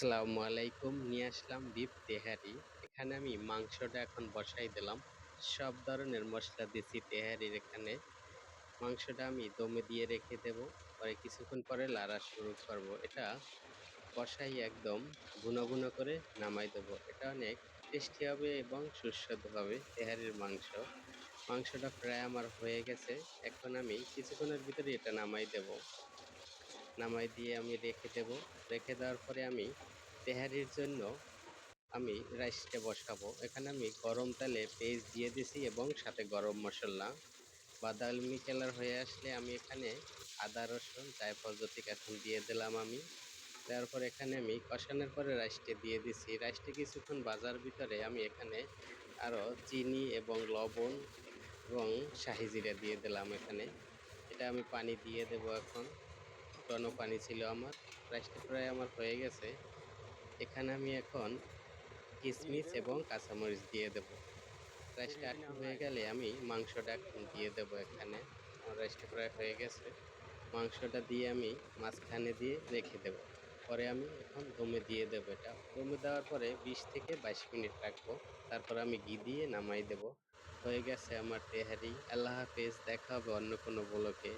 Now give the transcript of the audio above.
আসসালামু আলাইকুম। নিয়ে আসলাম বিফ তেহারি। এখানে আমি মাংসটা এখন বসাই দিলাম। সব ধরনের মশলা দিছি তেহারির এখানে। মাংসটা আমি দমে দিয়ে রেখে দেব। পরে কিছুক্ষণ পরে লাড়া শুরু করব। এটা কষাই একদম ভুনা ভুনা করে নামাই দেব। এটা অনেক টেস্টি হবে এবং সুস্বাদু হবে তেহারির মাংস। মাংসটা প্রায় আমার হয়ে গেছে। এখন আমি কিছুক্ষণের ভিতরে এটা নামাই দেব। নামাই দিয়ে আমি রেখে দেব। রেখে দেওয়ার পরে আমি তেহারির জন্য আমি রাইসটা বসাবো। এখানে আমি গরম তেলে পেঁয়াজ দিয়ে দিছি এবং সাথে গরম মশলা। বাদামি কালার হয়ে আসলে আমি এখানে আদা রসুন জায়ফল জতিক এখন দিয়ে দিলাম আমি। দেওয়ার পর এখানে আমি কষানোর পরে রাইসটা দিয়ে দিছি। রাইসটা কিছুক্ষণ ভাজার ভিতরে আমি এখানে আরো চিনি এবং লবণ এবং শাহি জিরা দিয়ে দিলাম এখানে। এটা আমি পানি দিয়ে দেব এখন। ফুটানো পানি ছিল আমার। রাইসটা প্রায় আমার হয়ে গেছে। এখানে আমি এখন কিশমিশ এবং কাঁচামরিচ দিয়ে দেব। রাইসটা একটু হয়ে গেলে আমি মাংসটা এখন দিয়ে দেব এখানে। আমার রাইসটা প্রায় হয়ে গেছে। মাংসটা দিয়ে আমি মাঝখানে দিয়ে রেখে দেব। পরে আমি এখন দমে দিয়ে দেব এটা। দমে দেওয়ার পরে ২০ থেকে ২২ মিনিট রাখবো। তারপর আমি ঘি দিয়ে নামাই দেব। হয়ে গেছে আমার তেহারি। আল্লাহ হাফেজ। দেখা হবে অন্য কোনো ব্লগে।